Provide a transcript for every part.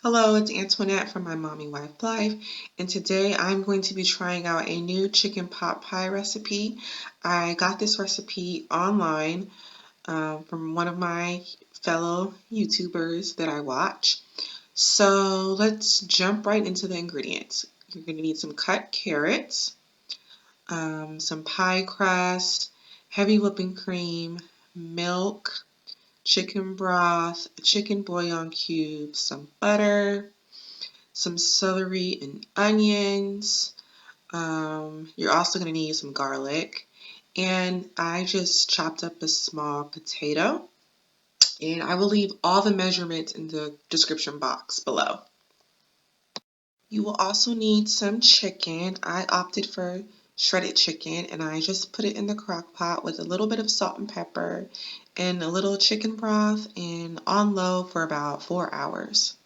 Hello, it's Antoinette from My Mommy Wife Life, and today I'm going to be trying out a new chicken pot pie recipe. I got this recipe online from one of my fellow YouTubers that I watch. So let's jump right into the ingredients. You're going to need some cut carrots, some pie crust, heavy whipping cream, milk, chicken broth, chicken bouillon cubes, some butter, some celery and onions. You're also going to need some garlic. And I just chopped up a small potato. And I will leave all the measurements in the description box below. You will also need some chicken. I opted for shredded chicken and I just put it in the crock pot with a little bit of salt and pepper and a little chicken broth and on low for about 4 hours.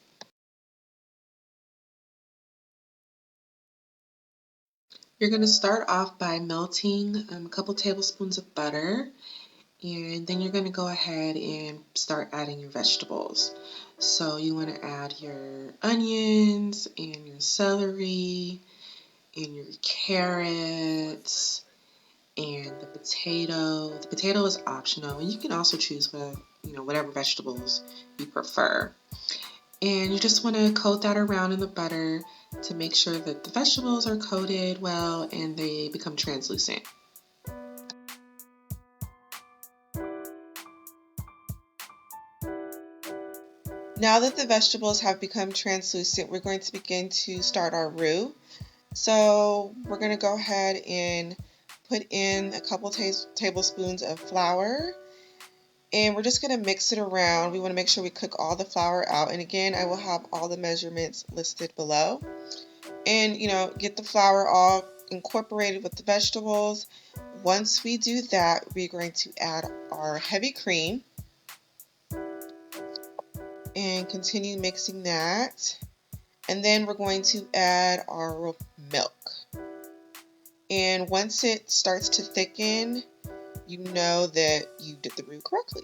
You're going to start off by melting a couple tablespoons of butter, and then you're going to go ahead and start adding your vegetables. So you want to add your onions and your celery and your carrots and the potato. The potato is optional, and you can also choose whatever vegetables you prefer. And you just want to coat that around in the butter to make sure that the vegetables are coated well and they become translucent. Now that the vegetables have become translucent, we're going to begin to start our roux. So we're going to go ahead and put in a couple tablespoons of flour, and we're just going to mix it around. We want to make sure we cook all the flour out, and again, I will have all the measurements listed below. And get the flour all incorporated with the vegetables. Once we do that, we're going to add our heavy cream and continue mixing that. And then we're going to add our milk. And once it starts to thicken, you know that you did the roux correctly.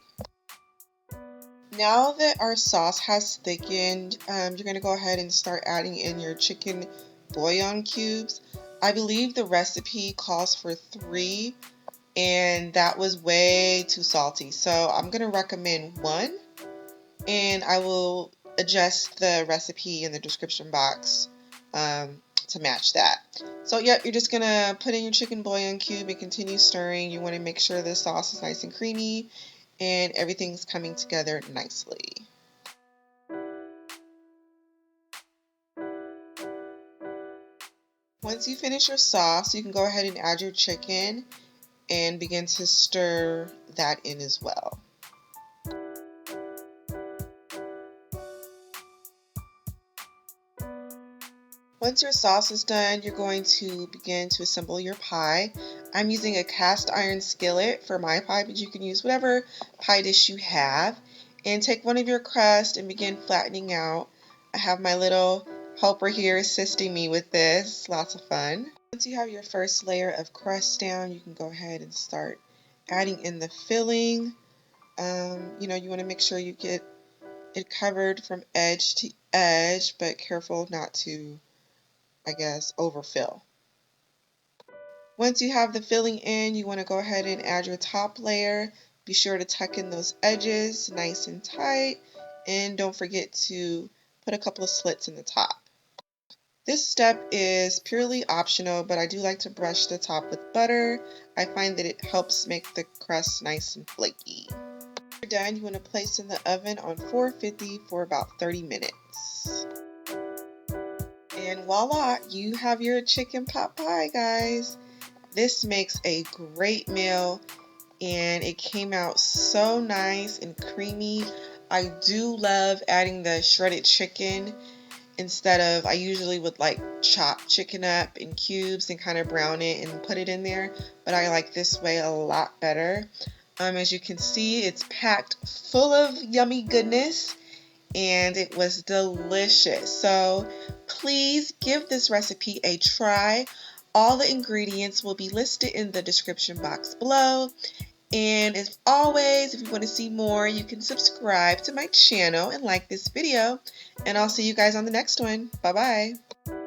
Now that our sauce has thickened, you're going to go ahead and start adding in your chicken bouillon cubes. I believe the recipe calls for 3, and that was way too salty. So I'm going to recommend 1, and I will adjust the recipe in the description box to match that. So yep, you're just going to put in your chicken bouillon cube and continue stirring. You want to make sure the sauce is nice and creamy and everything's coming together nicely. Once you finish your sauce, you can go ahead and add your chicken and begin to stir that in as well. Once your sauce is done, you're going to begin to assemble your pie. I'm using a cast iron skillet for my pie, but you can use whatever pie dish you have. And take one of your crusts and begin flattening out. I have my little helper here assisting me with this. Lots of fun. Once you have your first layer of crust down, you can go ahead and start adding in the filling. You want to make sure you get it covered from edge to edge, but careful not to, overfill. Once you have the filling in, you want to go ahead and add your top layer. Be sure to tuck in those edges nice and tight, and don't forget to put a couple of slits in the top. This step is purely optional, but I do like to brush the top with butter. I find that it helps make the crust nice and flaky. When you're done, you want to place in the oven on 450 for about 30 minutes. And voila, you have your chicken pot pie, guys. This makes a great meal, and it came out so nice and creamy. I do love adding the shredded chicken instead of, I usually would chop chicken up in cubes and kind of brown it and put it in there, but I like this way a lot better. As you can see, it's packed full of yummy goodness, and it was delicious. So please give this recipe a try. All the ingredients will be listed in the description box below. And as always, if you want to see more, you can subscribe to my channel and like this video. And I'll see you guys on the next one. Bye-bye.